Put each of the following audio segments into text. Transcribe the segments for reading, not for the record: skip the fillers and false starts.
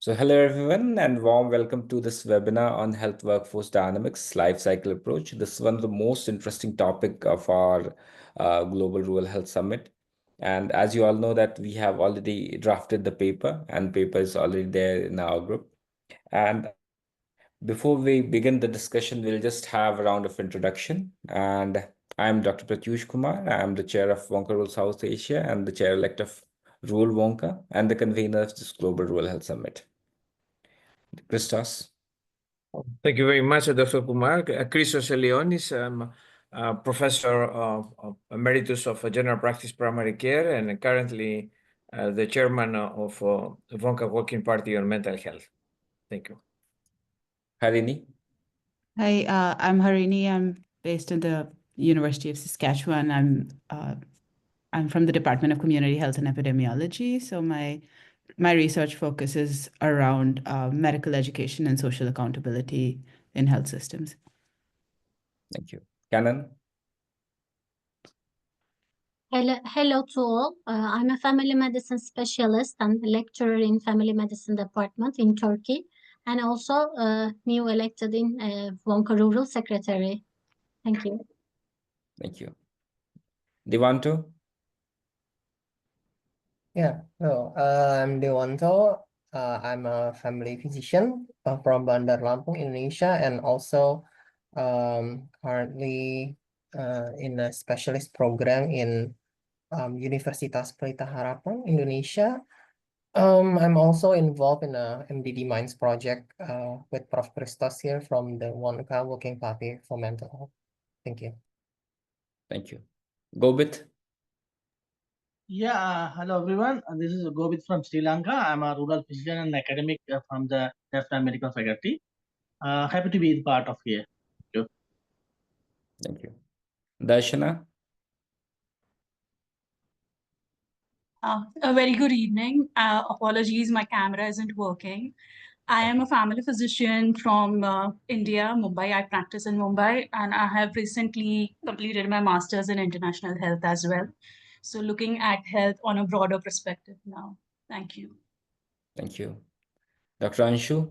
So hello everyone and warm welcome to this webinar on health workforce dynamics life cycle approach. This is one of the most interesting topic of our Global Rural Health Summit. And as you all know that we have already drafted the paper and paper is already there in our group. And before we begin the discussion, we'll just have a round of introduction. And I'm Dr. Pratyush Kumar. I'm the chair of Wonka Rural South Asia and the chair-elect of Rural Wonka and the convener of this Global Rural Health Summit. Christos. Thank you very much, Dr. Kumar. Christos Leonis, Professor Emeritus of General Practice Primary Care and currently the chairman of Wonka Working Party on Mental Health. Thank you. Harini. Hi, I'm Harini. I'm based in the University of Saskatchewan. I'm from the Department of Community Health and Epidemiology. So my research focuses around medical education and social accountability in health systems. Thank you. Canon. Hello to all. I'm a family medicine specialist and lecturer in family medicine department in Turkey, and also new elected in Wonka Rural Secretary. Thank you. Thank you. Devanto. Yeah, so I'm Dewanto. I'm a family physician from Bandar Lampung, Indonesia, and also currently in a specialist program in Universitas Pelita Harapan, Indonesia. I'm also involved in a MDD Minds project with Prof. Christos here from the Wonka Working Party for Mental Health. Thank you. Thank you. Gobit. Yeah, hello everyone. This is Gobit from Sri Lanka. I'm a rural physician and academic from the National Medical Faculty. Happy to be part of here. Thank you. Thank you. Darshana. A very good evening. Apologies, my camera isn't working. I am a family physician from India, Mumbai. I practice in Mumbai, and I have recently completed my master's in international health as well. So looking at health on a broader perspective now. Thank you. Thank you. Dr. Anshu.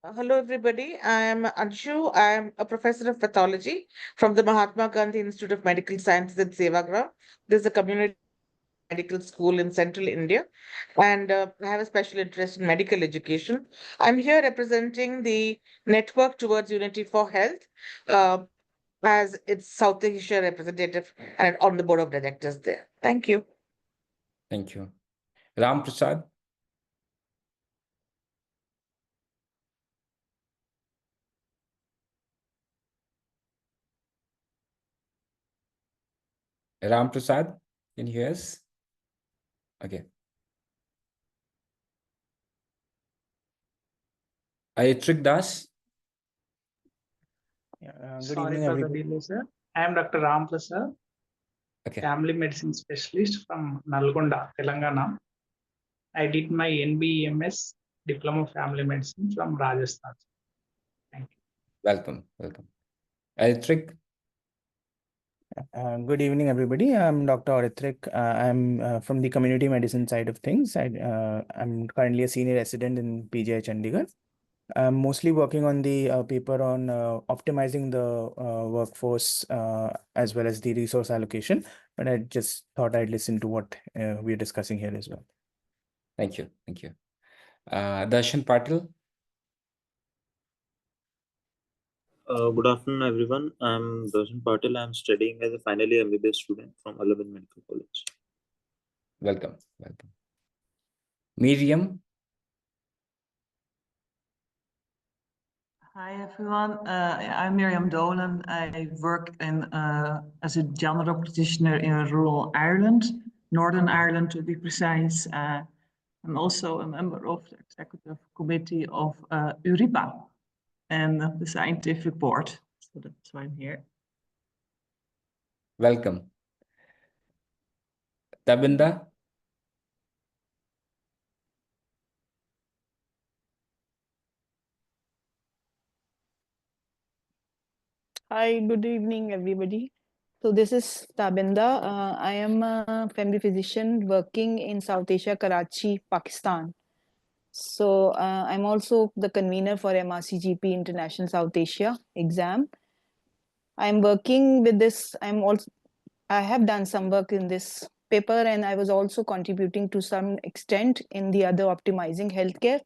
Hello, everybody. I am Anshu. I am a professor of pathology from the Mahatma Gandhi Institute of Medical Sciences at Sevagram. This is a community medical school in central India, and I have a special interest in medical education. I'm here representing the Network Towards Unity for Health as its South Asia representative and on the board of directors there. Thank you. Thank you. Ram Prasad. Ram Prasad, can you hear us? Okay. Ayatrik Das. Good evening, everybody. Delay, sir. I am Dr. Ram Prasad, Okay. family medicine specialist from Nalgonda, Telangana. I did my NBEMS Diploma of Family Medicine from Rajasthan. Thank you. Welcome. Welcome. Ayatrik. Good evening, everybody. I'm Dr. Orithrik. I'm from the community medicine side of things. I'm currently a senior resident in PGI Chandigarh. I'm mostly working on the paper on optimizing the workforce as well as the resource allocation. But I just thought I'd listen to what we're discussing here as well. Thank you. Thank you. Darshan Patil. Good afternoon, everyone. I'm Darshan Patil. I'm studying as a final year MBBS student from Allahabad Medical College. Welcome. Welcome. Miriam. Hi everyone, I'm Miriam Dolan. I work as a general practitioner in rural Ireland, Northern Ireland to be precise. I'm also a member of the executive committee of URIPA and of the scientific board. So that's why I'm here. Welcome. Tabinda. Hi, good evening, everybody. So this is Tabinda. I am a family physician working in South Asia, Karachi, Pakistan. So I'm also the convener for MRCGP International South Asia exam. I'm working with this. I have done some work in this paper, and I was also contributing to some extent in the other optimizing healthcare.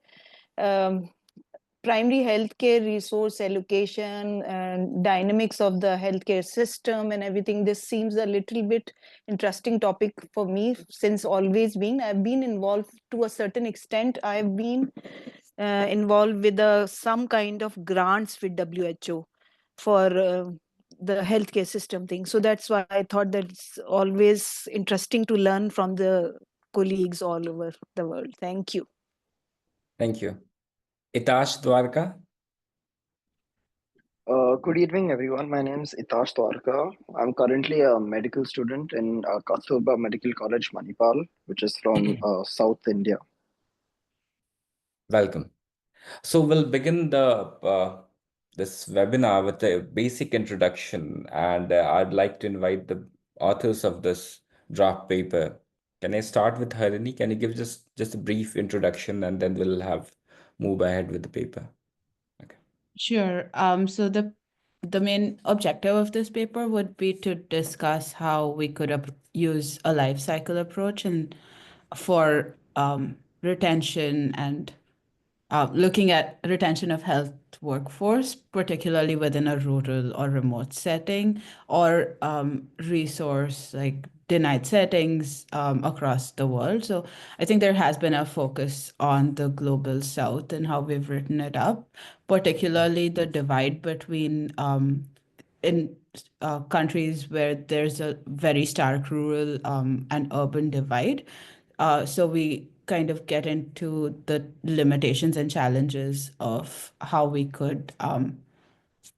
Primary healthcare resource allocation and dynamics of the healthcare system and everything. This seems a little bit interesting topic for me since always been. I've been involved to a certain extent. I've been involved with some kind of grants with WHO for the healthcare system thing. So that's why I thought that it's always interesting to learn from the colleagues all over the world. Thank you. Thank you. Itash Dwarka. Good evening, everyone. My name is Itash Dwarka. I'm currently a medical student in Kasturba Medical College, Manipal, which is from South India. Welcome. So we'll begin this webinar with a basic introduction, and I'd like to invite the authors of this draft paper. Can I start with Harini? Can you give just a brief introduction, and then we'll move ahead with the paper. Okay. Sure. So the main objective of this paper would be to discuss how we could use a life cycle approach and for retention and looking at retention of health workforce, particularly within a rural or remote setting, or resource like denied settings across the world. So I think there has been a focus on the global south and how we've written it up, particularly the divide between in countries where there's a very stark rural and urban divide. So we kind of get into the limitations and challenges of how we could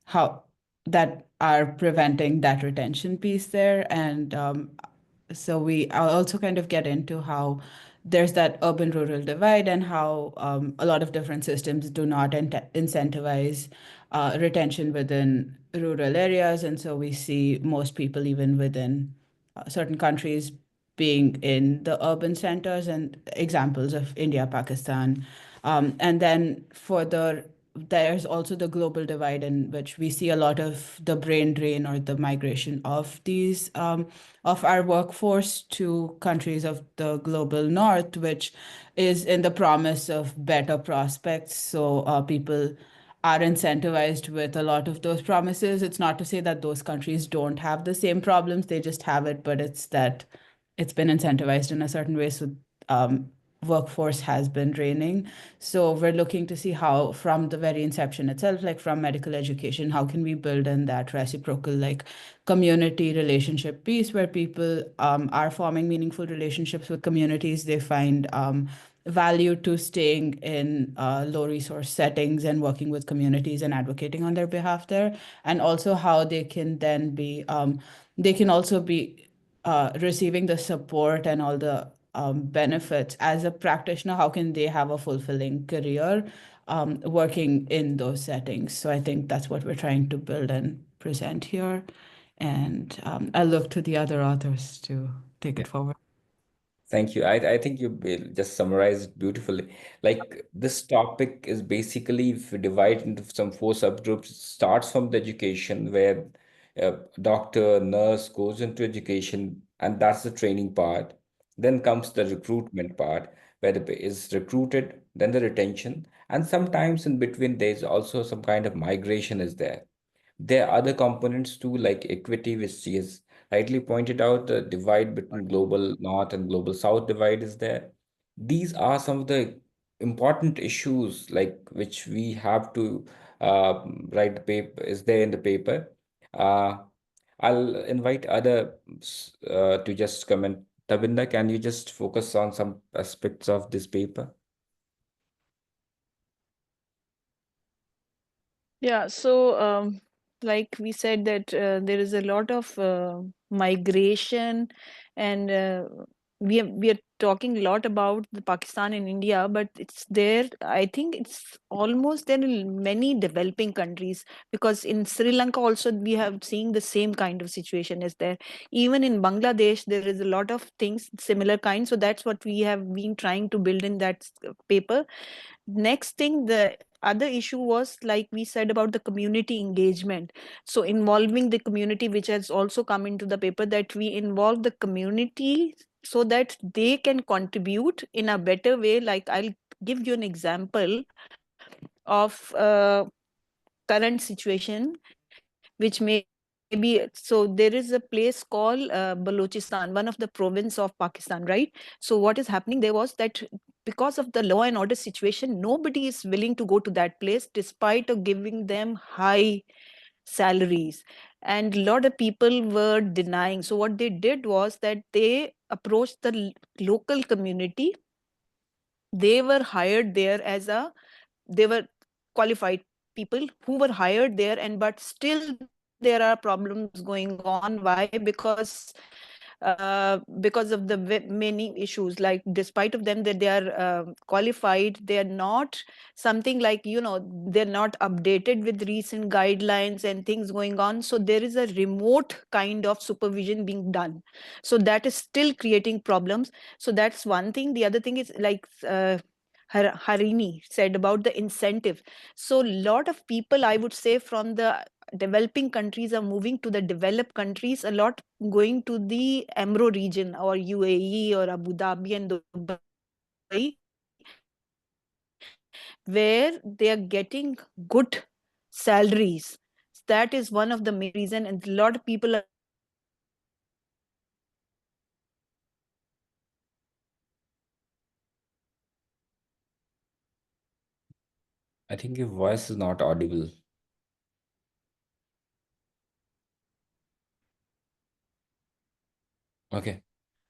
how that are preventing that retention piece there. And so I'll also kind of get into how there's that urban rural divide and how a lot of different systems do not incentivize retention within rural areas. And so we see most people, even within certain countries, being in the urban centers, and examples of India, Pakistan. And then there's also the global divide, in which we see a lot of the brain drain or the migration of these of our workforce to countries of the global north, which is in the promise of better prospects. So people are incentivized with a lot of those promises. It's not to say that those countries don't have the same problems, they just have it, but it's that it's been incentivized in a certain way. So workforce has been draining. So we're looking to see how, from the very inception itself, like from medical education, how can we build in that reciprocal, like community relationship piece where people are forming meaningful relationships with communities. They find value to staying in low resource settings and working with communities and advocating on their behalf there. And also how they can then be, they can also be receiving the support and all the benefits as a practitioner. How can they have a fulfilling career working in those settings? So I think that's what we're trying to build and present here. And I look to the other authors to take it forward. Thank you. I think you just summarized it beautifully. Like, this topic is basically, if we divide into some four subgroups, it starts from the education, where a doctor, nurse goes into education, and that's the training part. Then comes the recruitment part, where is recruited, then the retention, and sometimes in between there's also some kind of migration is there. There are other components too, like equity, which is rightly pointed out. The divide between global north and global south divide is there. These are some of the important issues, like, which we have to write the paper, is there in the paper. Uh, I'll invite others to just comment. Tabinda, can you just focus on some aspects of this paper? Yeah, so like we said that there is a lot of migration and we are talking a lot about the Pakistan and India, but it's there. I think it's almost there in many developing countries, because in Sri Lanka also we have seen the same kind of situation is there. Even in Bangladesh, there is a lot of things similar kind. So that's what we have been trying to build in that paper. Next thing, the other issue was, like we said, about the community engagement. So involving the community, which has also come into the paper, that we involve the community so that they can contribute in a better way. Like I'll give you an example of current situation, which may be, so there is a place called Balochistan, one of the province of Pakistan, right? So what is happening there was that because of the law and order situation, nobody is willing to go to that place despite of giving them high salaries, and a lot of people were denying. So what they did was that they approached the local community. They were hired there as a, they were qualified people who were hired there, and but still there are problems going on. Why? Because of the many issues, like despite of them that they are qualified, they are not something like, you know, they're not updated with recent guidelines and things going on. So there is a remote kind of supervision being done, so that is still creating problems. So that's one thing. The other thing is, like Harini said about the incentive. So a lot of people, I would say, from the developing countries are moving to the developed countries, a lot going to the Emro region or UAE or Abu Dhabi and Dubai, where they are getting good salaries. That is one of the main reason, and a lot of people are I think your voice is not audible. Okay.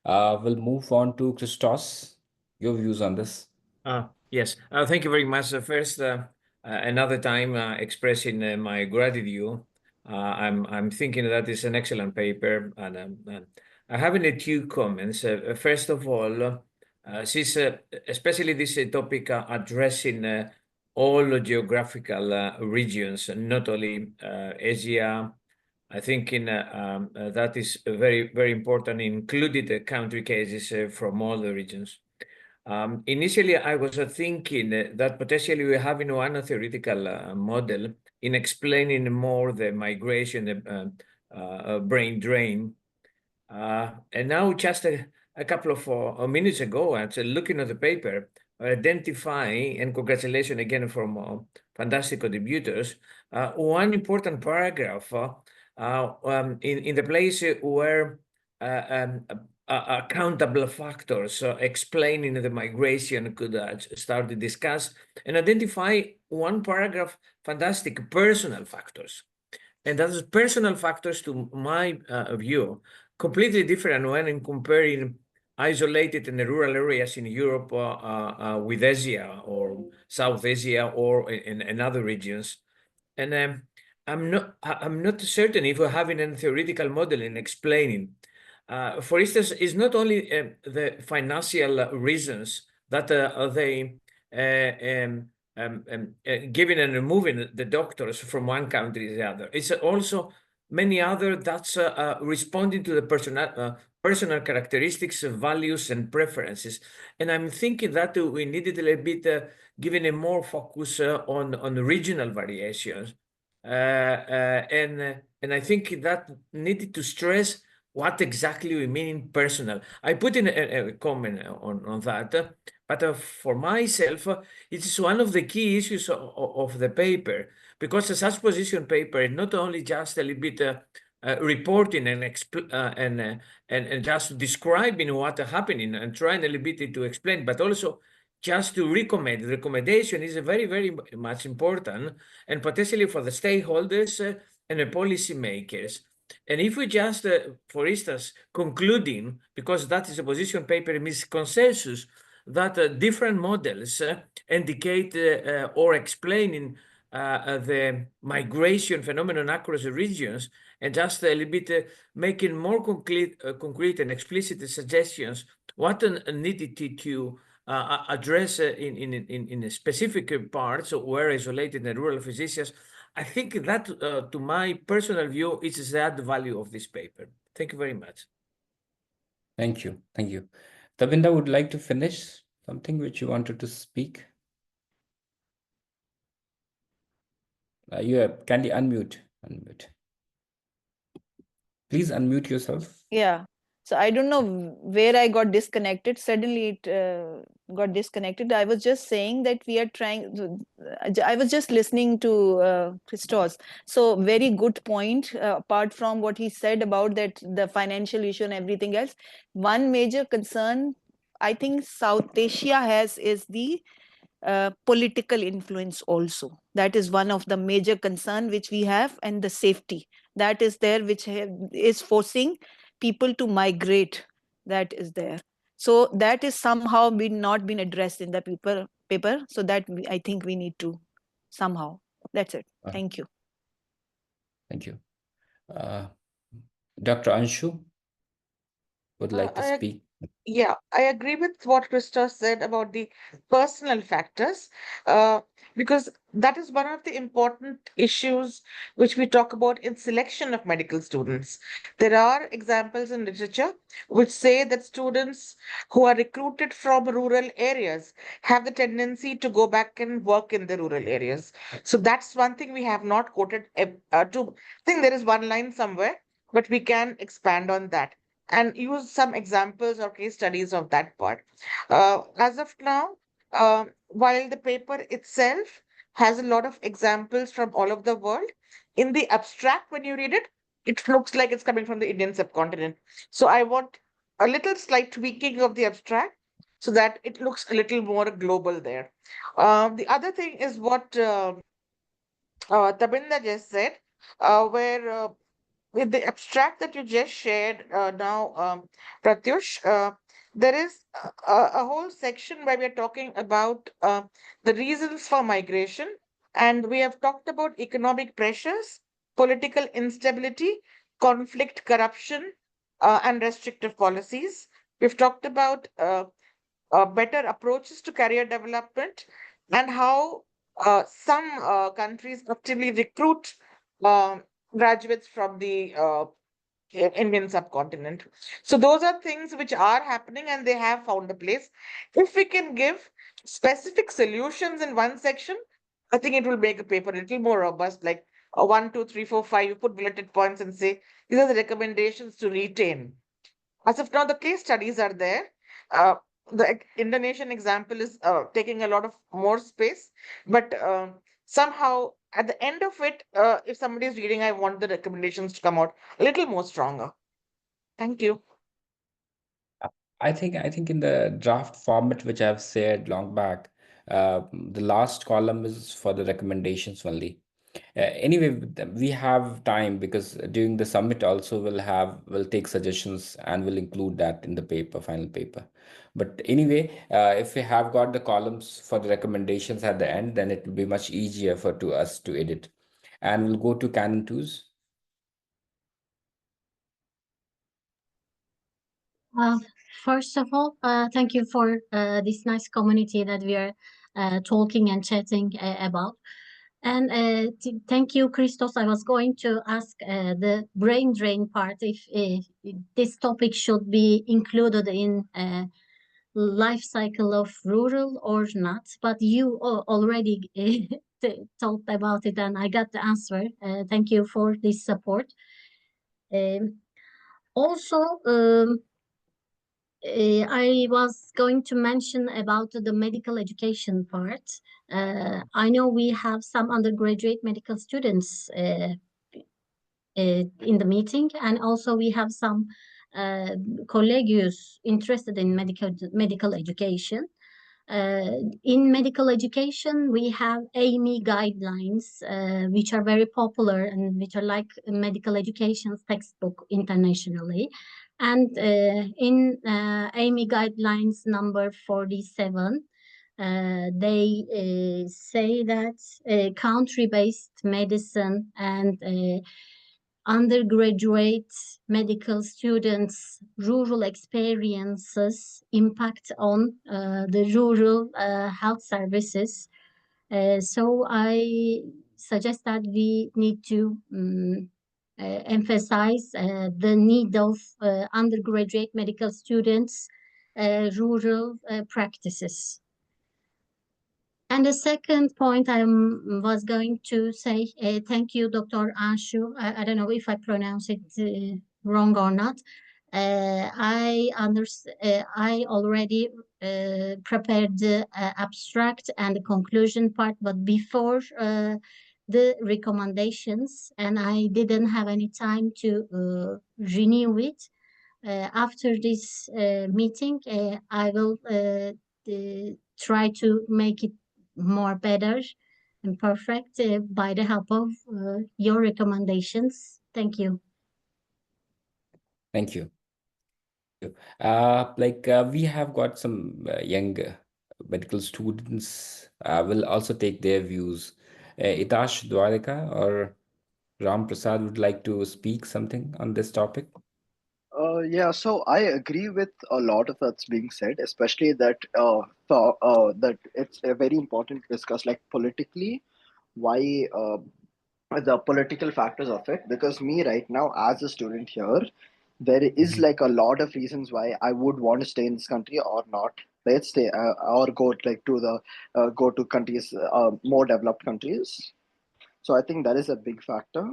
We'll move on to Christos. Your views on this. Yes, thank you very much. First, another time expressing my gratitude. I'm thinking that is an excellent paper, and I have two comments. First of all, since especially this topic addressing all geographical regions, not only Asia. I think that is very, very important, included country cases from all the regions. Initially, I was thinking that potentially we're having one theoretical model in explaining more the migration, the brain drain. And now just a couple of minutes ago, after looking at the paper, identifying, and congratulations again from fantastic contributors, one important paragraph in the place where accountable factors explaining the migration could start to discuss and identify one paragraph, fantastic personal factors. And those personal factors, to my view, completely different when in comparing isolated in the rural areas in Europe with Asia or South Asia or in other regions. And I'm not certain if we're having a theoretical model in explaining. For instance, it's not only the financial reasons that they giving and removing the doctors from one country to the other. It's also many other that's responding to the personal characteristics, values, and preferences. And I'm thinking that we needed a little bit giving a more focus on regional variations. And I think that needed to stress what exactly we mean in personal. I put in a comment on that, but for myself, it is one of the key issues of the paper, because a such position paper is not only just a little bit reporting and just describing what is happening and trying a little bit to explain, but also just to recommend. The recommendation is very, very much important, and potentially for the stakeholders and the policymakers. And if we just, for instance, concluding, because that is a position paper, means consensus, that different models indicate or explaining the migration phenomenon across the regions, and just a little bit making more concrete and explicit suggestions what needed to address in a specific parts where isolated and rural physicians. I think that, to my personal view, is the added value of this paper. Thank you very much. Thank you. Thank you. Devendra would like to finish something which you wanted to speak. Can you unmute? Please unmute yourself. Yeah. So I don't know where I got disconnected. Suddenly it got disconnected. I was just saying that we are trying. I was just listening to Christos. So very good point. Apart from what he said about that the financial issue and everything else, one major concern I think South Asia has is the political influence also. That is one of the major concern which we have, and the safety that is there, which is forcing people to migrate. That is there. So that is somehow not been addressed in the paper. So that I think we need to somehow. That's it. Thank you. Thank you. Dr. Anshu would like to speak. Yeah, I agree with what Christos said about the personal factors, because that is one of the important issues which we talk about in selection of medical students. There are examples in literature which say that students who are recruited from rural areas have the tendency to go back and work in the rural areas. So that's one thing we have not quoted. I think there is one line somewhere, but we can expand on that and use some examples or case studies of that part. As of now, while the paper itself has a lot of examples from all over the world, in the abstract, when you read it, it looks like it's coming from the Indian subcontinent. So I want a little slight tweaking of the abstract so that it looks a little more global there. The other thing is what Tabinda just said, where with the abstract that you just shared now, Pratyush, there is a whole section where we are talking about the reasons for migration. And we have talked about economic pressures, political instability, conflict, corruption, and restrictive policies. We've talked about better approaches to career development and how some countries actively recruit graduates from the Indian subcontinent. So those are things which are happening and they have found a place. If we can give specific solutions in one section, I think it will make a paper a little more robust, like 1, 2, 3, 4, 5. You put bulleted points and say these are the recommendations to retain. As of now, the case studies are there. The Indonesian example is taking a lot of more space, but somehow at the end of it, if somebody is reading, I want the recommendations to come out a little more stronger. Thank you. I think in the draft format which I've said long back, the last column is for the recommendations only. Anyway, we have time because during the summit also we'll take suggestions and we'll include that in the final paper. But anyway, if we have got the columns for the recommendations at the end, then it will be much easier for us to edit. And we'll go to Canon 2s. First of all, thank you for this nice community that we are talking and chatting about. And thank you, Christos. I was going to ask the brain drain part if this topic should be included in life cycle of rural or not, but you already talked about it and I got the answer. Thank you for this support. Also, I was going to mention about the medical education part. I know we have some undergraduate medical students in the meeting, and also we have some colleagues interested in medical education. In medical education, we have AMI guidelines, which are very popular and which are like medical education textbook internationally. And in AMI guidelines number 47, they say that country-based medicine and undergraduate medical students' rural experiences impact on the rural health services. So I suggest that we need to emphasize the need of undergraduate medical students' rural practices. And the second point I was going to say, thank you, Dr. Anshu. I don't know if I pronounce it wrong or not. I already prepared the abstract and the conclusion part, but before the recommendations, and I didn't have any time to renew it. After this meeting, I will try to make it more better and perfect by the help of your recommendations. Thank you. Thank you. We have got some young medical students. Will also take their views. Itash Dwarika or Ram Prasad would like to speak something on this topic. Yeah, so I agree with a lot of what's being said, especially that that it's very important to discuss like politically why the political factors of it. Because me right now as a student here, there is like a lot of reasons why I would want to stay in this country or not. Let's stay or go like to the go to countries more developed countries. So I think that is a big factor.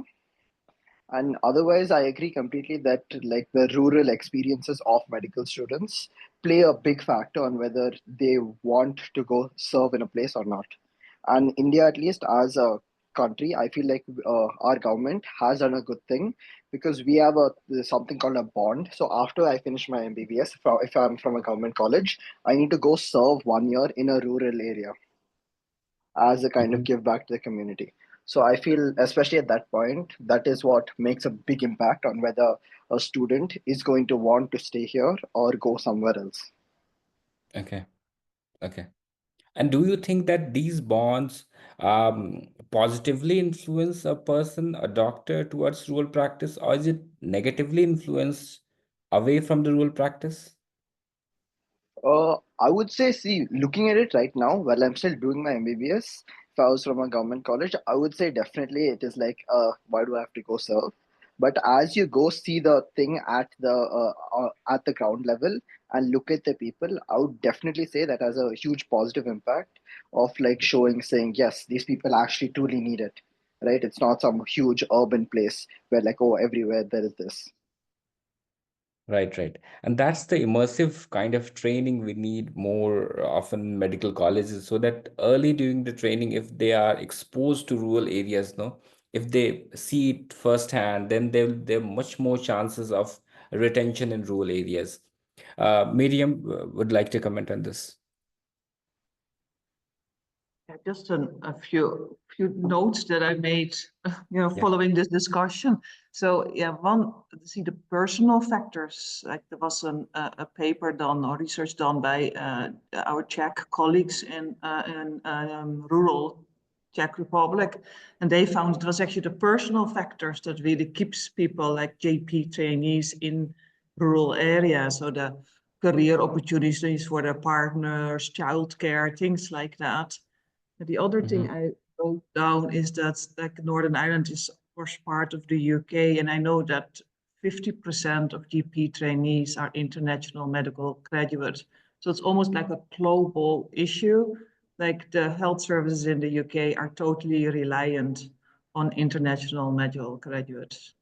And otherwise, I agree completely that like the rural experiences of medical students play a big factor on whether they want to go serve in a place or not. And India, at least as a country, I feel like our government has done a good thing because we have something called a bond. So after I finish my MBBS, if I'm from a government college, I need to go serve 1 year in a rural area as a kind of give back to the community. So I feel, especially at that point, that is what makes a big impact on whether a student is going to want to stay here or go somewhere else. Okay. Okay. And do you think that these bonds positively influence a person, a doctor, towards rural practice, or is it negatively influenced away from the rural practice? I would say, see, looking at it right now, while I'm still doing my MBBS, if I was from a government college, I would say definitely it is like, why do I have to go serve? But as you go see the thing at the ground level and look at the people, I would definitely say that has a huge positive impact of like saying, yes, these people actually truly need it, right? It's not some huge urban place where like, oh, everywhere there is this. Right, right. And that's the immersive kind of training we need more often in medical colleges, so that early during the training, if they are exposed to rural areas, no, if they see it firsthand, then there are much more chances of retention in rural areas. Miriam would like to comment on this. Yeah, just a few notes that I made, Yeah. following this discussion. So yeah, see the personal factors. Like there was a paper done or research done by our Czech colleagues in rural Czech Republic, and they found it was actually the personal factors that really keeps people like JP trainees in rural areas. So the career opportunities for their partners, childcare, things like that. The other thing I wrote down is that like Northern Ireland is of course part of the UK, and I know that 50% of GP trainees are international medical graduates. So it's almost like a global issue. Like the health services in the UK are totally reliant on international medical graduates.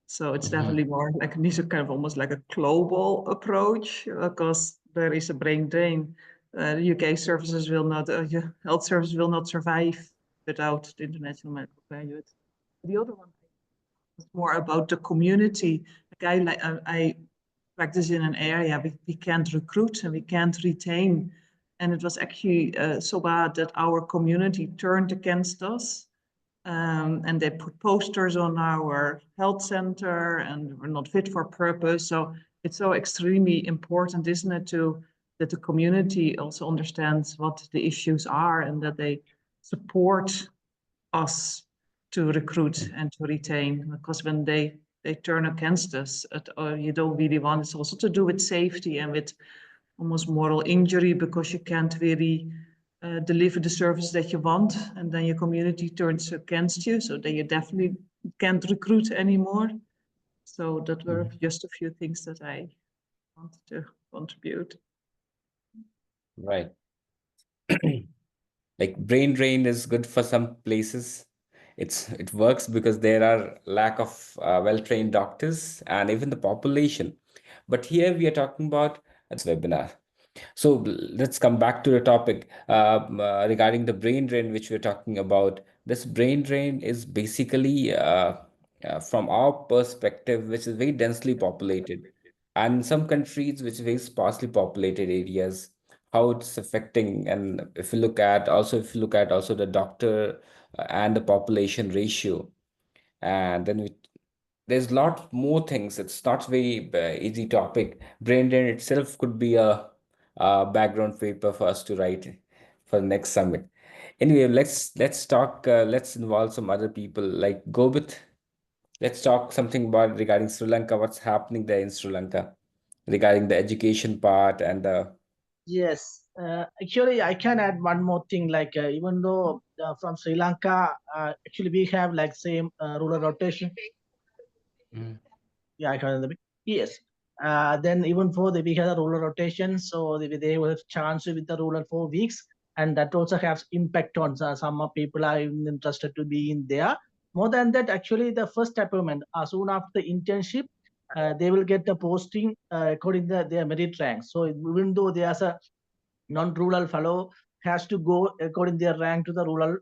So it's definitely more like needs a kind of almost like a global approach because there is a brain drain. The UK services will not, health services will not survive without the international medical graduates. The other one is more about the community. Like I practice in an area we can't recruit and we can't retain. And it was actually so bad that our community turned against us. And they put posters on our health center and we're not fit for purpose. So it's so extremely important, isn't it, that the community also understands what the issues are and that they support us to recruit and to retain, because when they turn against us, you don't really want. It's also to do with safety and with almost moral injury, because you can't really deliver the service that you want, and then your community turns against you, so then you definitely can't recruit anymore. So that were just a few things that I wanted to contribute. Right. Like brain drain is good for some places. It works because there are lack of well-trained doctors and even the population. But here we are talking about this webinar. So let's come back to the topic regarding the brain drain, which we're talking about. This brain drain is basically from our perspective, which is very densely populated. And in some countries, which is very sparsely populated areas, how it's affecting. And if you look at also the doctor and the population ratio, and then there's a lot more things. It's not very easy topic. Brain drain itself could be a background paper for us to write for the next summit. Anyway, let's talk. Let's involve some other people like Gobit. Let's talk something about regarding Sri Lanka. What's happening there in Sri Lanka regarding the education part and the. Yes, actually, I can add one more thing. Like even though from Sri Lanka, actually we have like same rural rotation. Yeah, I can. Yes. Then even for we had a rural rotation, so they will have chance with the rural 4 weeks, and that also has impact on some people are even interested to be in there. More than that, actually, the first appointment, soon after internship, they will get the posting according to their merit rank. So even though there's a non-rural fellow has to go according to their rank to the rural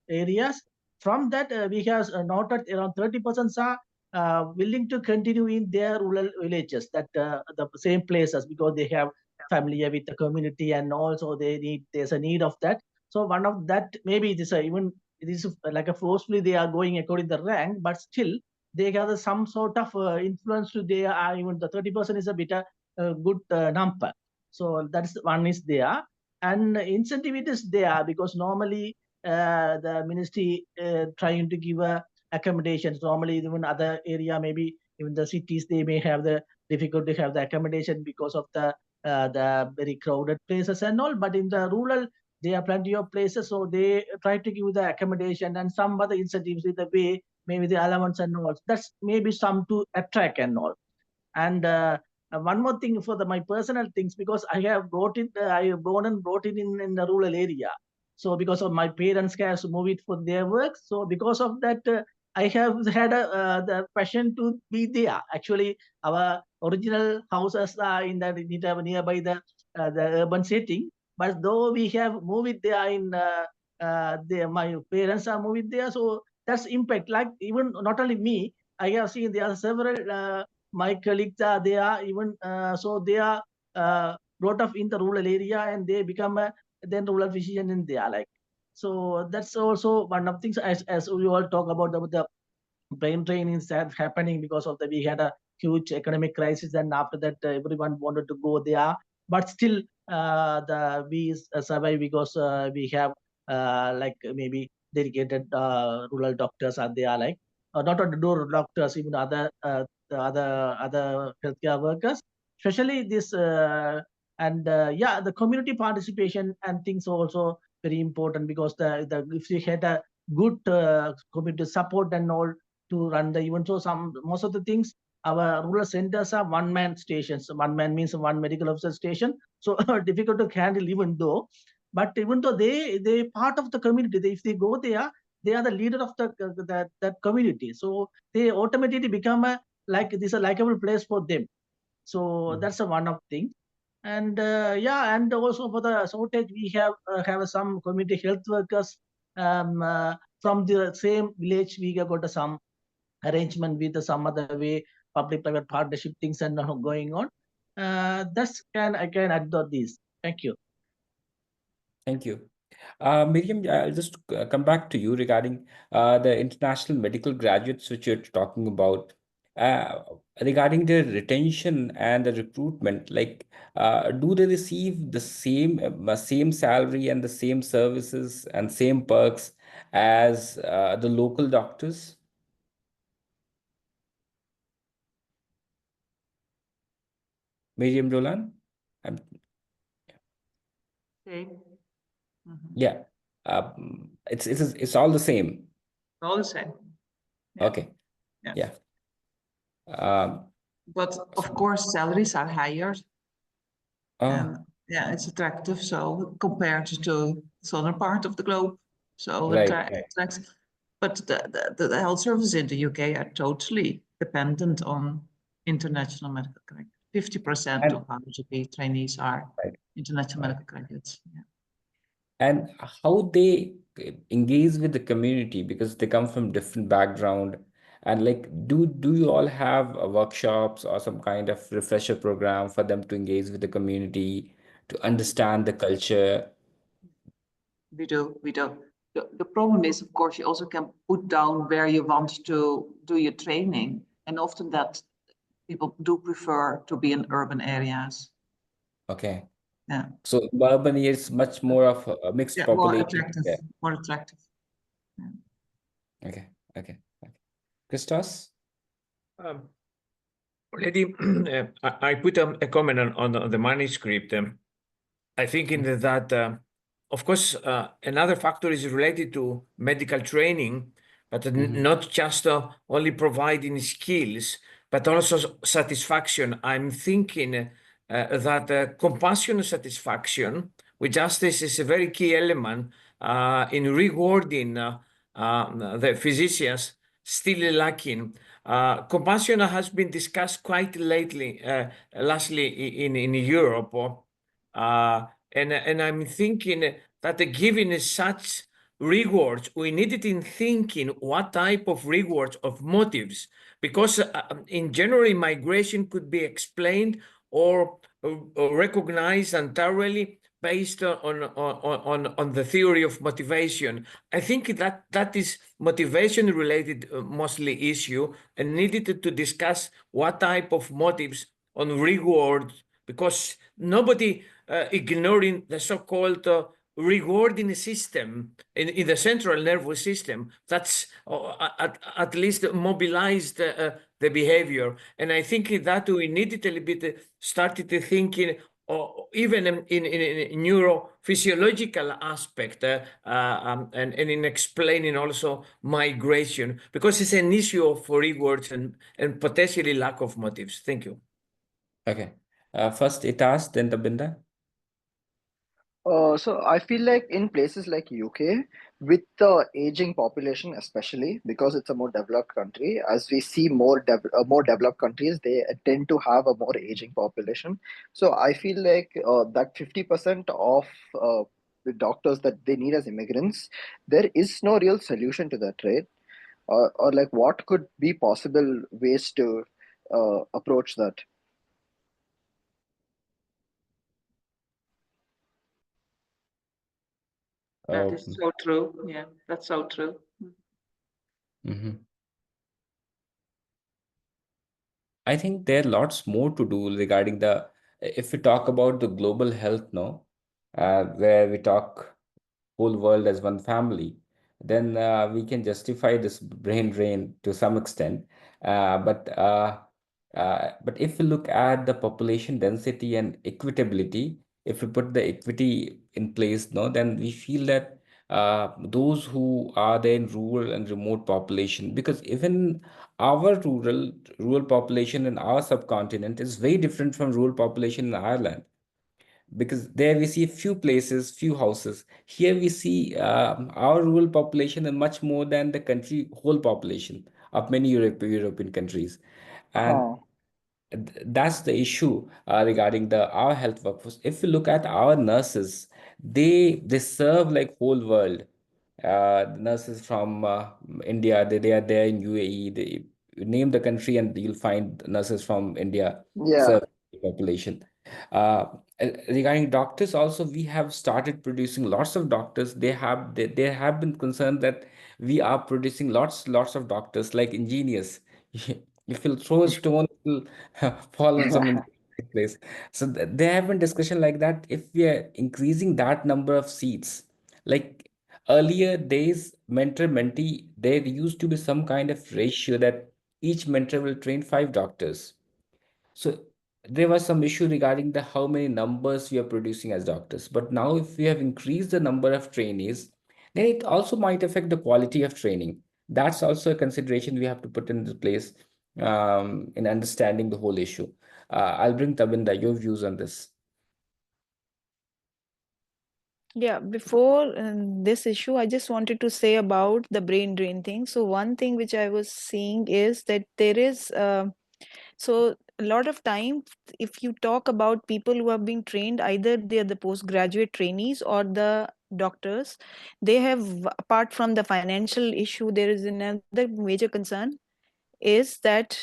areas. From that, we have noted around 30% are willing to continue in their rural villages, that the same places, because they have familiar with the community, and also there's a need of that. So one of that, maybe this even it is like a forcefully they are going according to the rank, but still they have some sort of influence to their even the 30% is a bit good number. So that's one is there, and incentive it is there, because normally the ministry trying to give accommodations. Normally even other area, maybe even the cities, they may have the difficulty to have the accommodation because of the very crowded places and all. But in the rural, there are plenty of places, so they try to give the accommodation and some other incentives in the way, maybe the allowance and all. That's maybe some to attract and all. And one more thing for my personal things, because I have brought it, I have born and brought it in the rural area. So because of my parents have moved it for their work. So because of that, I have had the passion to be there. Actually, our original houses are in the nearby the urban setting. But though we have moved it there in my parents are moved there. So that's impact. Like even not only me, I have seen there are several my colleagues are there, even so they are brought up in the rural area, and they become a then rural physician in there. Like, so that's also one of things, as we all talk about the brain drain is that happening because of we had a huge economic crisis, and after that everyone wanted to go there, but still we survive because we have like maybe dedicated rural doctors are there, like not only rural doctors, even other healthcare workers, especially this and yeah, the community participation and things are also very important, because the if you had a good community support and all to run the event. So most of the things, our rural centers are one-man stations. One man means one medical officer station. So difficult to handle, even though they part of the community. If they go there, they are the leader of that community. So they automatically become a likable place for them. So that's a one of thing. And yeah, and also for the shortage, we have some community health workers from the same village. We got some arrangement with some other way, public-private partnership things and going on. I can add this. Thank you. Thank you. Miriam, I'll just come back to you regarding the international medical graduates which you're talking about. Uh, Regarding their retention and the recruitment, like, do they receive the same salary and the same services and same perks as the local doctors? Miriam Dolan? I'm, Okay. yeah, it's all the same. All the same. Yeah. Okay, Yeah. yeah. But of course, salaries are higher. And Oh, yeah, it's attractive. So compared to southern part of the globe, so right, attracts. But the health services in the UK are totally dependent on international medical graduates. 50% of our GP trainees are right. international medical graduates. Yeah. And how they engage with the community, because they come from different background. And like, do you all have workshops or some kind of refresher program for them to engage with the community, to understand the culture? We do. The problem is, of course, you also can put down where you want to do your training. And often that people do prefer to be in urban areas. Okay. Yeah. So urban is much more of a mixed Yeah, more population. attractive. Yeah. More attractive. Okay. Christos? Already, I put a comment on the manuscript. I think in that, of course, another factor is related to medical training, but not just only providing skills, but also satisfaction. I'm thinking that compassion satisfaction with justice is a very key element in rewarding the physicians still lacking. Compassion has been discussed quite lately, lastly in Europe. And I'm thinking that giving such rewards, we need it in thinking what type of rewards, of motives, because in general, migration could be explained or recognized entirely based on the theory of motivation. I think that is motivation related mostly issue, and needed to discuss what type of motives on reward, because nobody ignoring the so-called rewarding system in the central nervous system that's at least mobilized the behavior. And I think that we needed a little bit started thinking even in neurophysiological aspect and in explaining also migration, because it's an issue of rewards and potentially lack of motives. Thank you. Okay. First Itas, then Tabinda. So I feel like in places like UK, with the aging population, especially because it's a more developed country, as we see more developed countries, they tend to have a more aging population. So I feel like that 50% of the doctors that they need as immigrants, there is no real solution to that, right? Or like what could be possible ways to approach that? That is so true. Yeah, that's so true. I think there are lots more to do regarding if we talk about the global health now, where we talk whole world as one family, then we can justify this brain drain to some extent. But if we look at the population density and equitability, if we put the equity in place, no, then we feel that those who are there in rural and remote population, because even our rural population in our subcontinent is very different from rural population in Ireland, because there we see few places, few houses. Here we see our rural population is much more than the country whole population of many European countries. And Huh. that's the issue regarding our health workforce. If we look at our nurses, they serve like whole world. The nurses from India, they are there in UAE. They name the country and you'll find nurses from India Yeah. serve the population. Uh, Regarding doctors, also we have started producing lots of doctors. They have been concerned that we are producing lots of doctors like engineers. If you'll throw a stone, it will fall on some place. So there have been discussion like that. If we are increasing that number of seats, like earlier days, mentor-mentee, there used to be some kind of ratio that each mentor will train 5 doctors. So there was some issue regarding the how many numbers we are producing as doctors. But now if we have increased the number of trainees, then it also might affect the quality of training. That's also a consideration we have to put into place in understanding the whole issue. I'll bring Tabinda, your views on this. Yeah, before this issue, I just wanted to say about the brain drain thing. So one thing which I was seeing is that there is, so a lot of time, if you talk about people who are being trained, either they are the postgraduate trainees or the doctors, they have, apart from the financial issue, there is another major concern is that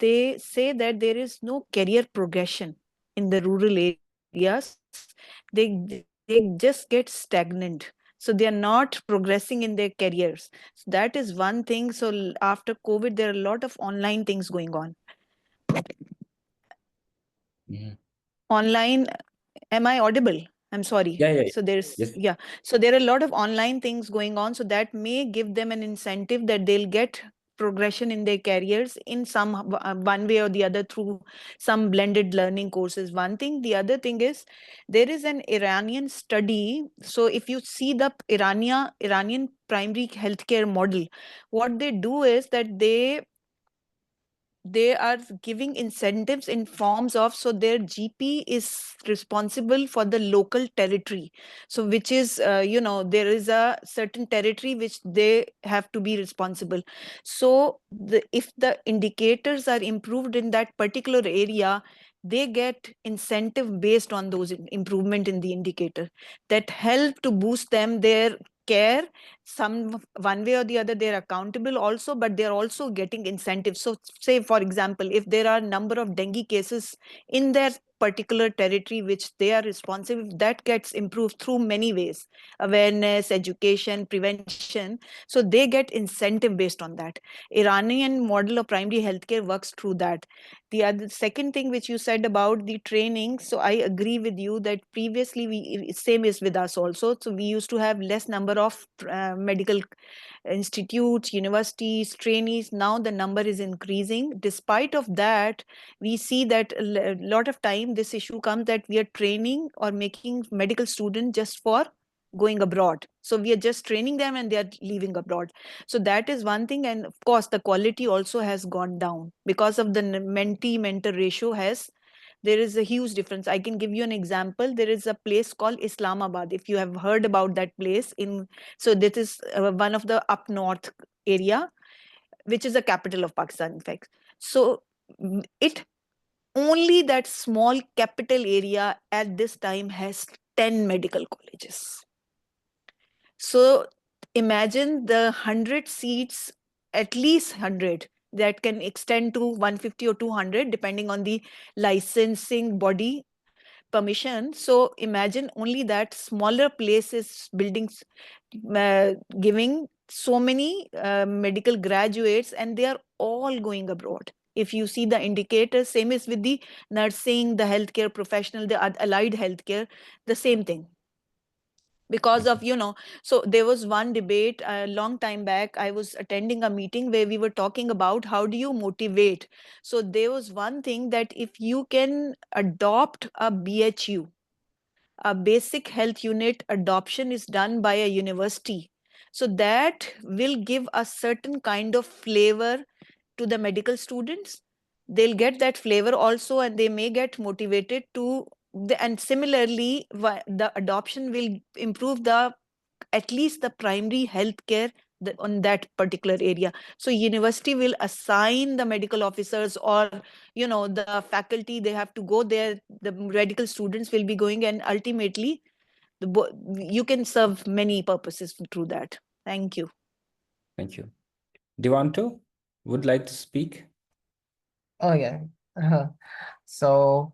they say that there is no career progression in the rural areas. They just get stagnant. So they are not progressing in their careers. So that is one thing. So after COVID, there are a lot of online things going on. Online, am I audible? I'm sorry. Yeah. So there's, Yes. yeah. So there are a lot of online things going on. So that may give them an incentive that they'll get progression in their careers in some one way or the other through some blended learning courses. One thing. The other thing is there is an Iranian study. So if you see the Iranian primary healthcare model, what they do is that they are giving incentives in forms of, so their GP is responsible for the local territory, so which is there is a certain territory which they have to be responsible. So if the indicators are improved in that particular area, they get incentive based on those improvement in the indicator that help to boost them their care. Some one way or the other they're accountable also, but they're also getting incentives. So say for example, if there are number of dengue cases in their particular territory which they are responsible, that gets improved through many ways: awareness, education, prevention. So they get incentive based on that. Iranian model of primary healthcare works through that. The other second thing which you said about the training, so I agree with you that previously same is with us also. So we used to have less number of medical institutes, universities, trainees. Now the number is increasing. Despite of that, we see that a lot of time this issue comes that we are training or making medical students just for going abroad. So we are just training them and they are leaving abroad. So that is one thing. And of course, the quality also has gone down because of the mentee-mentor ratio there is a huge difference. I can give you an example. There is a place called Islamabad. If you have heard about that place so this is one of the up north area, which is the capital of Pakistan, in fact. So it only that small capital area at this time has 10 medical colleges. So imagine the 100 seats, at least 100, that can extend to 150 or 200 depending on the licensing body permission. So imagine only that smaller places, buildings, giving so many medical graduates, and they are all going abroad. If you see the indicators, same is with the nursing, the healthcare professional, the allied healthcare, the same thing. Because of so there was one debate a long time back. I was attending a meeting where we were talking about how do you motivate. So there was one thing that if you can adopt a BHU, a basic health unit adoption is done by a university, so that will give a certain kind of flavor to the medical students. They'll get that flavor also, and they may get motivated to and similarly the adoption will improve the at least the primary health care on that particular area. So university will assign the medical officers or the faculty, they have to go there, the medical students will be going, and ultimately you can serve many purposes through that. Thank you. Thank you. Devanto would like to speak. Oh yeah. So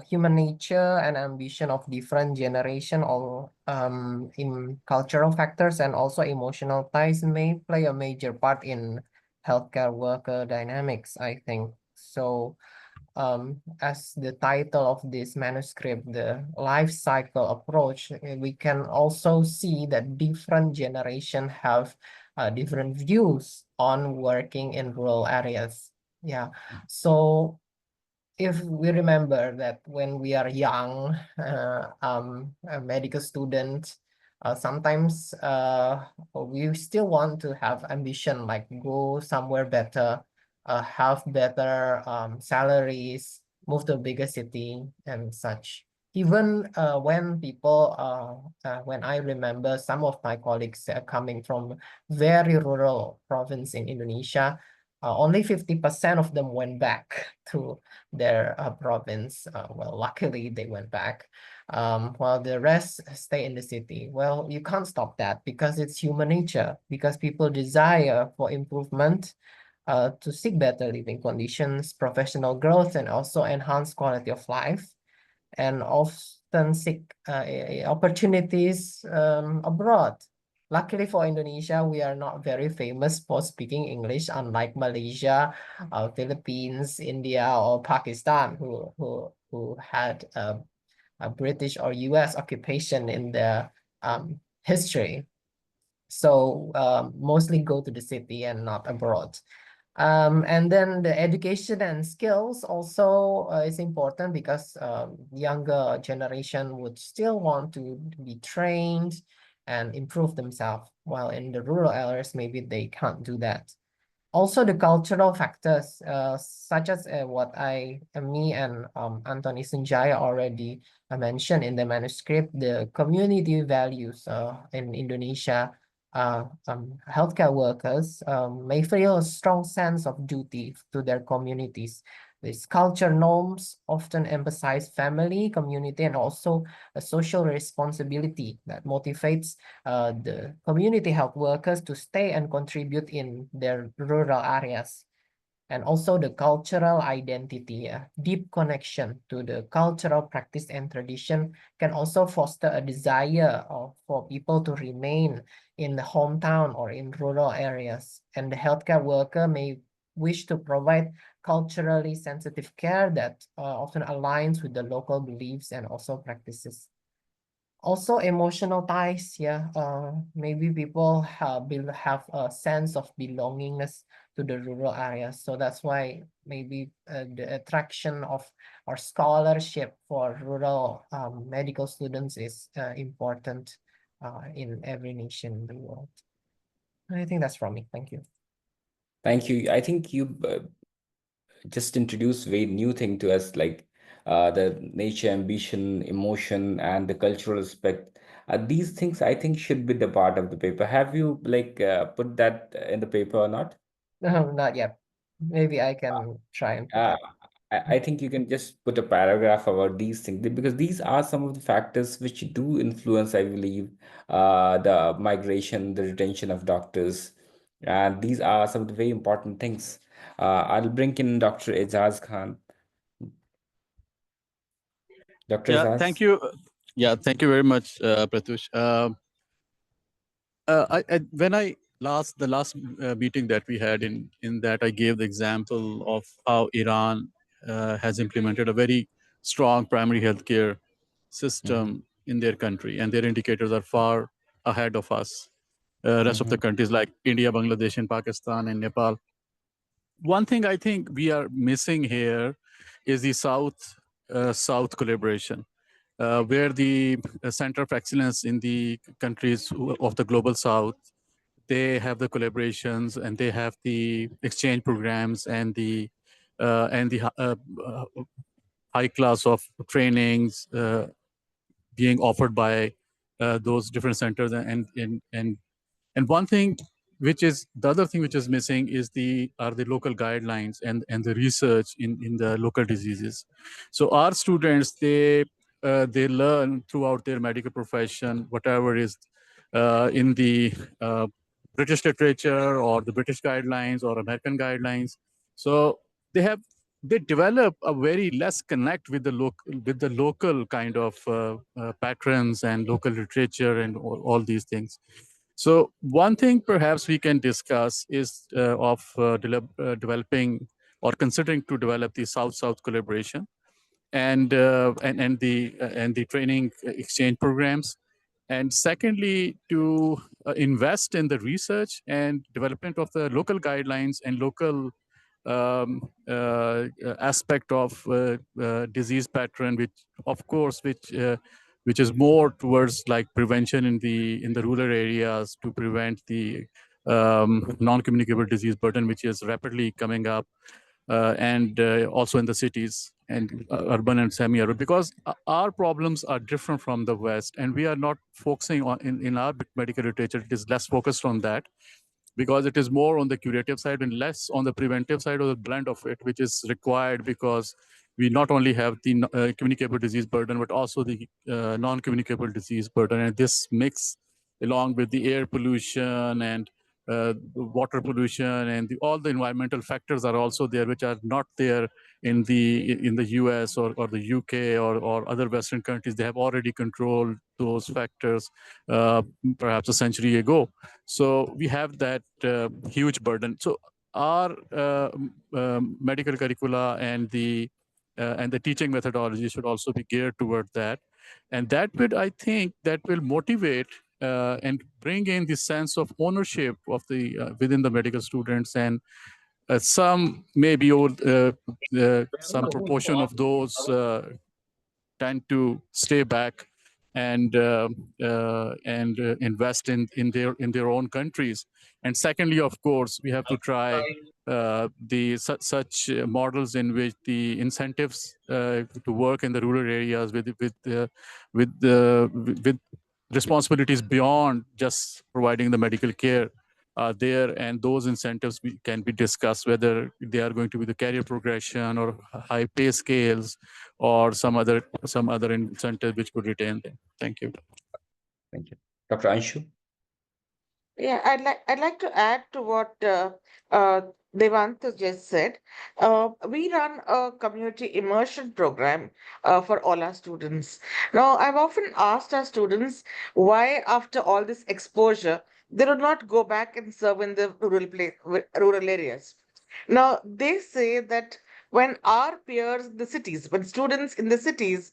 human nature and ambition of different generation or in cultural factors and also emotional ties may play a major part in healthcare worker dynamics, I think. So as the title of this manuscript, the life cycle approach, we can also see that different generations have different views on working in rural areas. Yeah, so if we remember that when we are young, a medical student, sometimes we still want to have ambition, like go somewhere better, have better salaries, move to a bigger city and such. Even when when I remember some of my colleagues coming from very rural province in Indonesia, only 50% of them went back to their province. Well, luckily they went back, while the rest stay in the city. Well, you can't stop that because it's human nature, because people desire for improvement, to seek better living conditions, professional growth, and also enhance quality of life, and often seek opportunities abroad. Luckily for Indonesia, we are not very famous for speaking English, unlike Malaysia, Philippines, India, or Pakistan, who had a British or US occupation in their history. So mostly go to the city and not abroad. And then the education and skills also is important, because younger generation would still want to be trained and improve themselves, while in the rural areas, maybe they can't do that. Also, the cultural factors, such as what me and Anthony Sunjaya already mentioned in the manuscript, the community values in Indonesia. Healthcare workers may feel a strong sense of duty to their communities. These culture norms often emphasize family, community, and also a social responsibility that motivates the community health workers to stay and contribute in their rural areas. And also the cultural identity, deep connection to the cultural practice and tradition can also foster a desire for people to remain in the hometown or in rural areas. And the healthcare worker may wish to provide culturally sensitive care that often aligns with the local beliefs and also practices. Also emotional ties, yeah. Maybe people have a sense of belongingness to the rural areas. So that's why maybe the attraction of our scholarship for rural medical students is important in every nation in the world. I think that's from me. Thank you. Thank you. I think you just introduced very new thing to us, like the nature, ambition, emotion, and the cultural aspect. These things I think should be the part of the paper. Have you like put that in the paper or not? No, not yet. Maybe I can try and put Uh, that. I think you can just put a paragraph about these things, because these are some of the factors which do influence, I believe, the migration, the retention of doctors, and these are some of the very important things. I'll bring in Dr. Ejaz Khan. Dr. Yeah, Ejaz. thank you. Yeah, thank you very much, Pratyush. When the last meeting that we had, in that I gave the example of how Iran has implemented a very strong primary healthcare system in their country, and their indicators are far ahead of us. Rest of the countries like India, Bangladesh, and Pakistan, and Nepal. One thing I think we are missing here is the South collaboration, where the Center of Excellence in the countries of the Global South, they have the collaborations and they have the exchange programs and the high class of trainings being offered by those different centers. And one thing the other thing which is missing is the local guidelines and the research in the local diseases. So our students, they learn throughout their medical profession whatever is in the British literature or the British guidelines or American guidelines. So they develop a very less connect with the local kind of patterns and local literature and all these things. So one thing perhaps we can discuss is of developing or considering to develop the South-South collaboration and the training exchange programs. And secondly, to invest in the research and development of the local guidelines and local aspect of disease pattern, which of course, which is more towards like prevention in the rural areas to prevent the non-communicable disease burden, which is rapidly coming up, and also in the cities and urban and semi-urban, because our problems are different from the West, and we are not focusing on in our medical literature. It is less focused on that, because it is more on the curative side and less on the preventive side, or the blend of it, which is required because we not only have the communicable disease burden, but also the non-communicable disease burden. And this mix, along with the air pollution and water pollution and all the environmental factors are also there, which are not there in the US or the UK or other Western countries. They have already controlled those factors perhaps a century ago. So we have that huge burden. So our medical curricula and the teaching methodology should also be geared toward that. And that would, I think, that will motivate and bring in the sense of ownership of the within the medical students, and some maybe some proportion of those tend to stay back and invest in their own countries. And secondly, of course, we have to try such models in which the incentives to work in the rural areas with responsibilities beyond just providing the medical care are there, and those incentives can be discussed, whether they are going to be the career progression or high pay scales or some other incentive which could retain them. Thank you. Thank you. Dr. Anshu? Yeah, I'd like to add to what Devendra just said. We run a community immersion program for all our students. Now, I've often asked our students why, after all this exposure, they do not go back and serve in the rural areas. Now, they say that when our peers in the cities, when students in the cities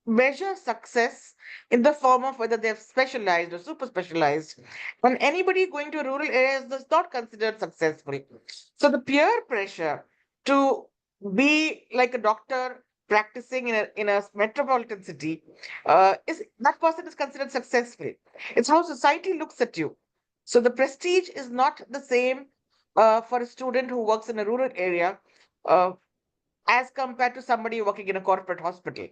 measure success in the form of whether they've specialized or super specialized, and anybody going to rural areas is not considered successful. So the peer pressure to be like a doctor practicing in a metropolitan city is that person is considered successful. It's how society looks at you. So the prestige is not the same for a student who works in a rural area as compared to somebody working in a corporate hospital.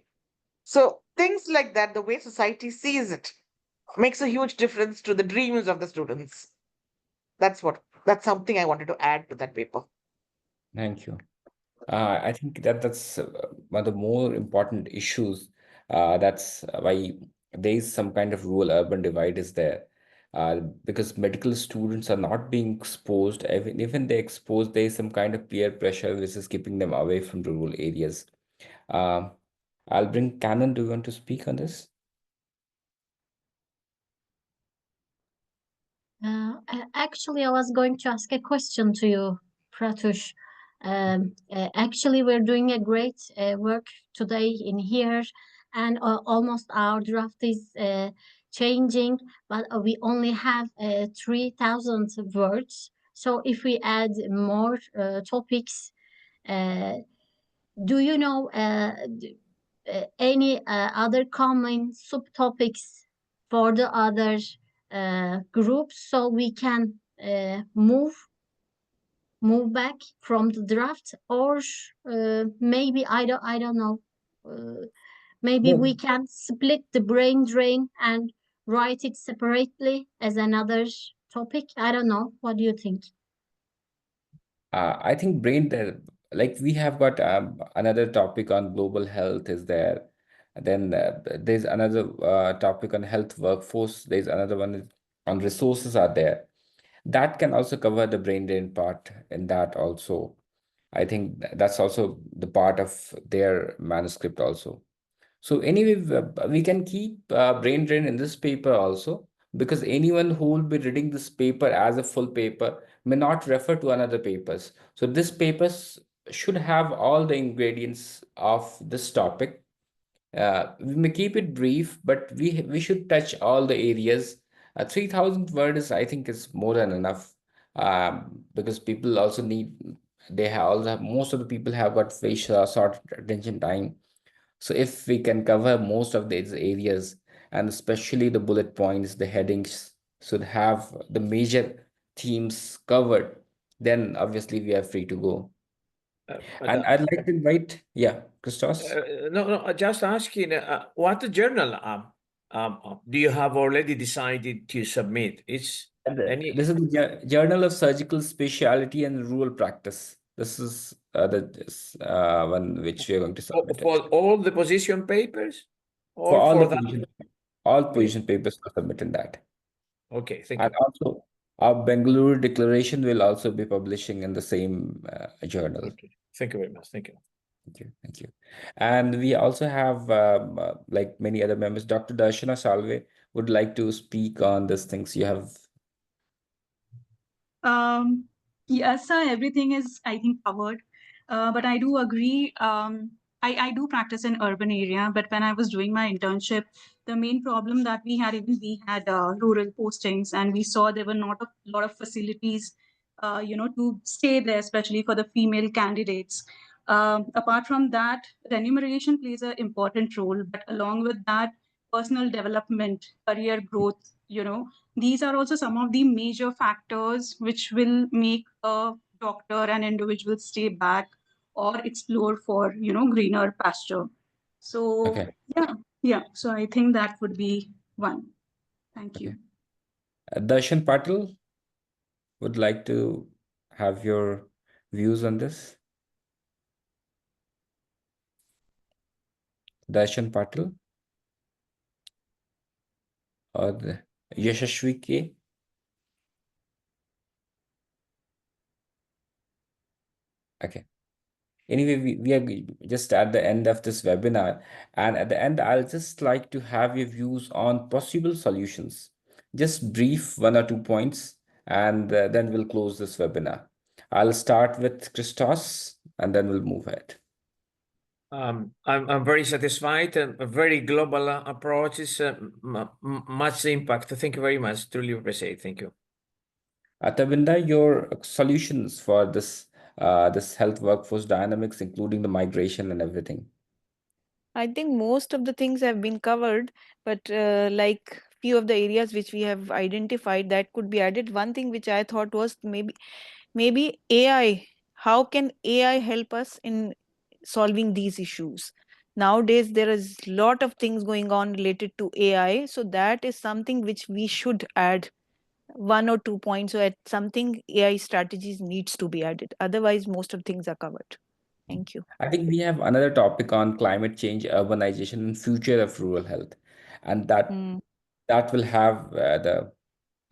So things like that, the way society sees it, makes a huge difference to the dreams of the students. That's something I wanted to add to that paper. Thank you. I think that's one of the more important issues. That's why there is some kind of rural-urban divide is there. Because medical students are not being exposed. Even they're exposed, there is some kind of peer pressure which is keeping them away from the rural areas. I'll bring Canon. Do you want to speak on this? Actually, I was going to ask a question to you, Pratyush. Actually, we're doing a great work today in here, and almost our draft is changing, but we only have 3,000 words. So if we add more topics, do you know any other common subtopics for the other groups, so we can move back from the draft, or maybe I don't know, maybe we can split the brain drain and write it separately as another topic. I don't know. What do you think? I think like we have got another topic on global health is there. Then there's another topic on health workforce. There's another one on resources are there. That can also cover the brain drain part in that also. I think that's also the part of their manuscript also. So anyway, we can keep brain drain in this paper also, because anyone who will be reading this paper as a full paper may not refer to another papers. So this papers should have all the ingredients of this topic. We may keep it brief, but we should touch all the areas. 3,000 words, I think, is more than enough, because people also need, they have also, most of the people have got very short attention time. So if we can cover most of these areas, and especially the bullet points, the headings should have the major themes covered, then obviously we are free to go. And I'd like to invite, yeah, Christos. No, just asking, what journal do you have already decided to submit? It's any. This is the Journal of Surgical Specialty and Rural Practice. This is the one which we are going to submit. For all the position papers, For or all for the that? position, all position papers are submitted that. Okay, thank And you. also, our Bengaluru declaration will also be publishing in the same journal. Okay, thank you very much. Thank you. Thank you. Thank you. And we also have, like many other members, Dr. Darshana Salve would like to speak on these things. You have. Yes, sir, everything is, I think, covered. But I do agree. I do practice in urban area, but when I was doing my internship, the main problem that we had, even we had rural postings, and we saw there were not a lot of facilities, to stay there, especially for the female candidates. Apart from that, remuneration plays an important role, but along with that, personal development, career growth, these are also some of the major factors which will make a doctor and individual stay back or explore for, greener pasture. So Okay. yeah. So I think that would be one. Thank you. Darshan Patil would like to have your views on this. Darshan Patil or Yashashvi K. Okay. Anyway, we are just at the end of this webinar, and at the end, I'll just like to have your views on possible solutions. Just brief 1 or 2 points, and then we'll close this webinar. I'll start with Christos, and then we'll move ahead. I'm very satisfied, and a very global approach is much impact. Thank you very much. Truly appreciate. Thank you. Atavinda, your solutions for this health workforce dynamics, including the migration and everything. I think most of the things have been covered, but like few of the areas which we have identified that could be added. One thing which I thought was maybe AI. How can AI help us in solving these issues? Nowadays, there is a lot of things going on related to AI. So that is something which we should add 1 or 2 points. So at something AI strategies needs to be added. Otherwise, most of things are covered. Thank you. I think we have another topic on climate change, urbanization, and future of rural health, and that will have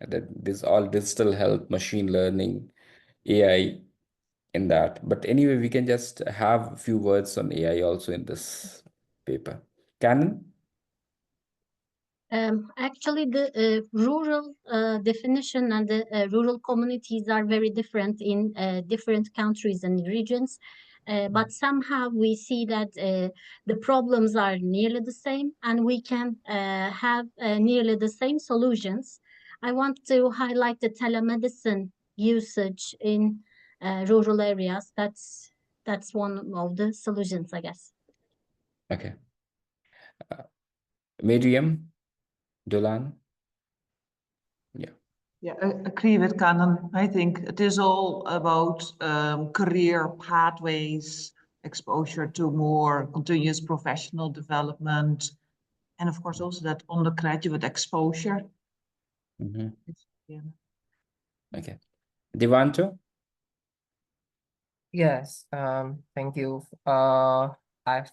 this all digital health, machine learning, AI in that. But anyway, we can just have a few words on AI also in this paper. Canon? Actually, the rural definition and the rural communities are very different in different countries and regions. But somehow we see that the problems are nearly the same, and we can have nearly the same solutions. I want to highlight the telemedicine usage in rural areas. That's one of the solutions, I guess. Okay. Miriam Dolan? Yeah. Yeah, I agree with Canon. I think it is all about career pathways, exposure to more continuous professional development, and of course also that undergraduate exposure. Yeah. Okay. Devanto? Yes, thank you. I've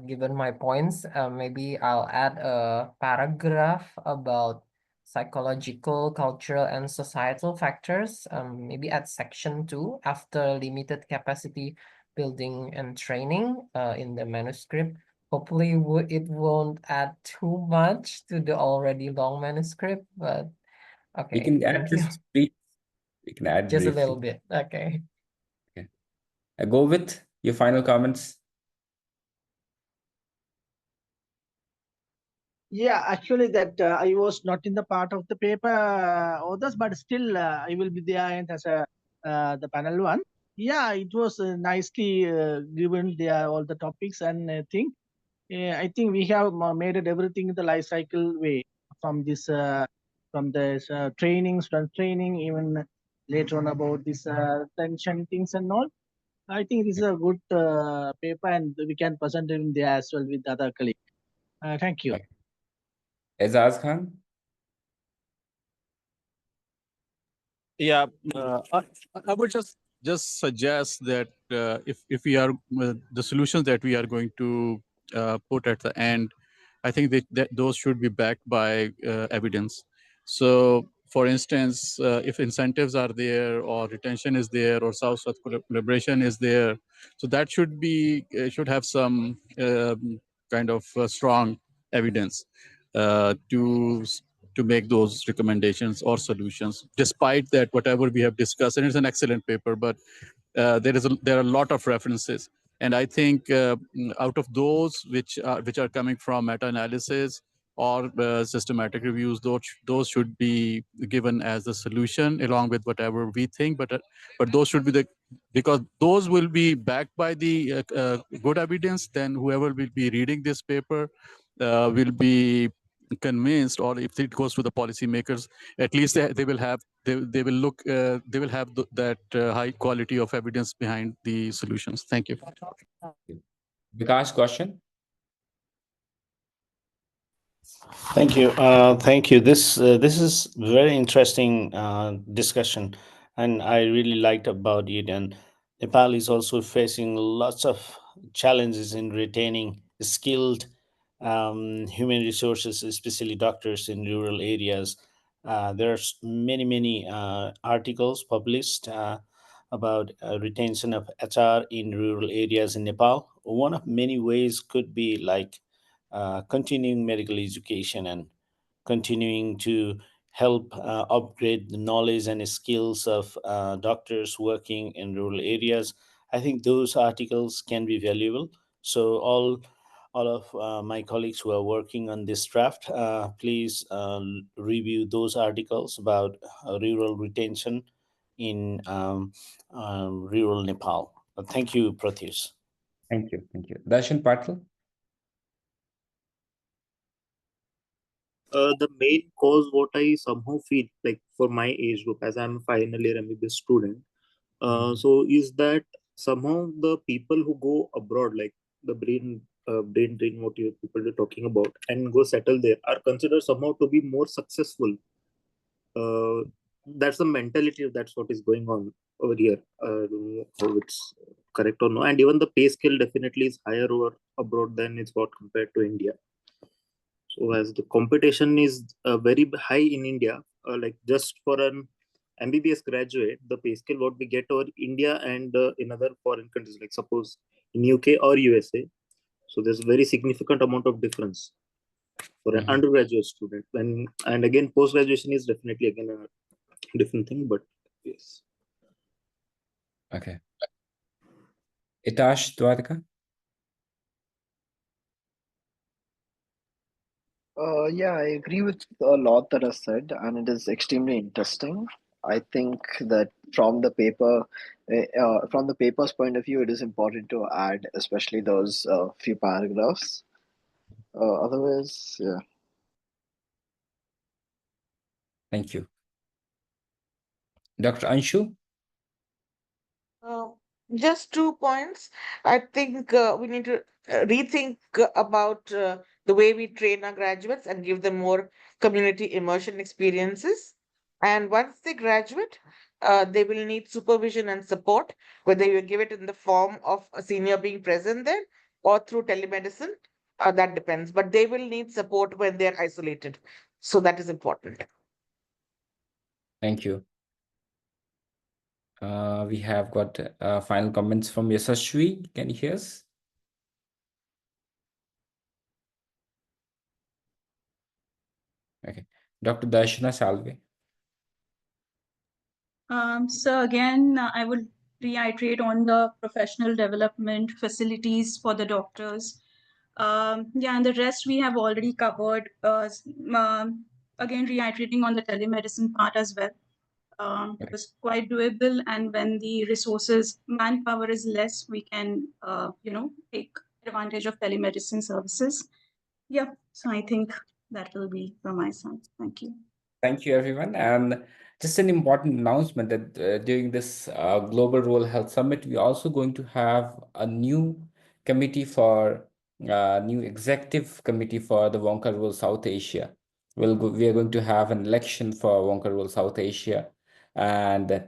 given my points. Maybe I'll add a paragraph about psychological, cultural, and societal factors. Maybe at section 2 after limited capacity building and training in the manuscript. Hopefully it won't add too much to the already long manuscript, but okay. You can add Thank you. just brief We can add Just a briefly. little bit. Okay. Okay. Go with your final comments. Yeah, actually, that I was not in the part of the paper others, but still I will be there and as a the panel one. Yeah, it was nicely given there all the topics and I think we have made it everything in the life cycle way from this training, strength training, even later on about this tension things and all. I think this is a good paper and we can present it in there as well with other colleagues. Thank you. Okay. Azaz Khan. Yeah, I would just suggest that if we are the solutions that we are going to put at the end, I think that those should be backed by evidence. So, for instance, if incentives are there, or retention is there, or South-South collaboration is there, so that should have some kind of strong evidence to make those recommendations or solutions. Despite that, whatever we have discussed, and it's an excellent paper, but there are a lot of references, and I think out of those which are coming from meta-analysis or systematic reviews, those should be given as the solution along with whatever we think. But those should be because those will be backed by the good evidence. Then whoever will be reading this paper will be convinced, or if it goes to the policymakers, at least they will have they will look they will have that high quality of evidence behind the solutions. Thank you. Vikas, question. Thank you. Thank you. This is very interesting discussion, and I really liked about it. And Nepal is also facing lots of challenges in retaining skilled human resources, especially doctors in rural areas. There's many articles published about retention of HR in rural areas in Nepal. One of many ways could be like continuing medical education and continuing to help upgrade the knowledge and skills of doctors working in rural areas. I think those articles can be valuable. So all of my colleagues who are working on this draft, please review those articles about rural retention in rural Nepal. Thank you, Pratyush. Thank you. Thank you. Darshan Patel. The main cause, what I somehow feel like for my age group, as I'm a final year MBBS student, so is that somehow the people who go abroad, like the brain drain, what you people are talking about, and go settle there, are considered somehow to be more successful. That's the mentality. That's what is going on over here. I don't know how it's correct or no. And even the pay scale definitely is higher over abroad than it's got compared to India. So as the competition is very high in India, like just for an MBBS graduate, the pay scale what we get over India and in other foreign countries, like suppose in UK or USA. So there's a very significant amount of difference for an undergraduate student. And again, post graduation is definitely again a different thing. But yes. Okay. Itash Dwarka. Yeah, I agree with a lot that is said, and it is extremely interesting. I think that from the paper's point of view, it is important to add, especially those few paragraphs. Otherwise, yeah. Thank you. Dr. Anshu. Just 2 points. I think we need to rethink about the way we train our graduates and give them more community immersion experiences. And once they graduate, they will need supervision and support, whether you give it in the form of a senior being present there or through telemedicine. That depends, but they will need support when they're isolated. So that is important. Thank you. We have got final comments from Yasashwi. Can you hear us? Okay. Dr. Darshana Salve. So again, I would reiterate on the professional development facilities for the doctors. Yeah, and the rest we have already covered. Again, reiterating on the telemedicine part as well. It was quite doable, and when the resources, manpower is less, we can, take advantage of telemedicine services. Yeah, so I think that will be from my side. Thank you. Thank you, everyone. And just an important announcement that during this Global Rural Health Summit, we're also going to have a new committee for new executive committee for the Wonka Rural South Asia. We are going to have an election for Wonka Rural South Asia, and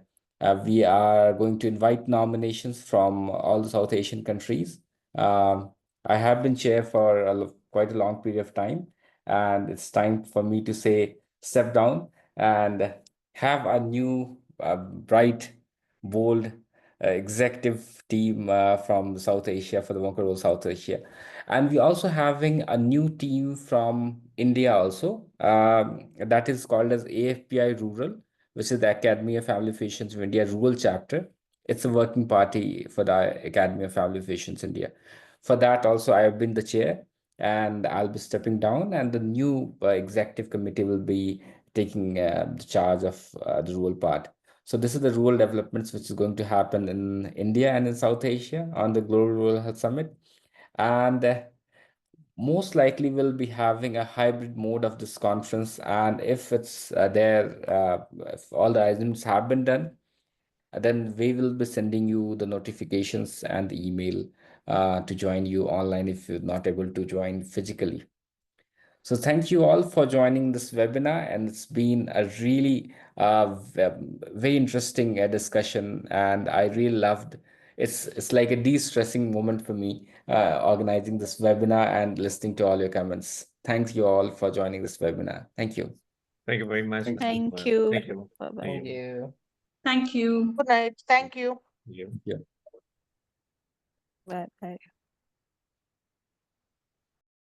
we are going to invite nominations from all the South Asian countries. I have been chair for quite a long period of time, and it's time for me to say step down and have a new bright, bold executive team from South Asia for the Wonka Rural South Asia. And we're also having a new team from India also, that is called as AFPI Rural, which is the Academy of Family Physicians of India Rural Chapter. It's a working party for the Academy of Family Physicians India. For that also, I have been the chair, and I'll be stepping down, and the new executive committee will be taking the charge of the rural part. So this is the rural developments which is going to happen in India and in South Asia on the Global Rural Health Summit. And most likely we'll be having a hybrid mode of this conference. And if it's if all the items have been done, then we will be sending you the notifications and the email to join you online if you're not able to join physically. So thank you all for joining this webinar, and it's been a really very interesting discussion, and I really loved. It's like a de-stressing moment for me organizing this webinar and listening to all your comments. Thank you all for joining this webinar. Thank you. Thank you very much. Thank you. Thank you. Bye-bye. Thank you. Thank you. Good night. Thank you. Thank you. Yeah. Bye-bye.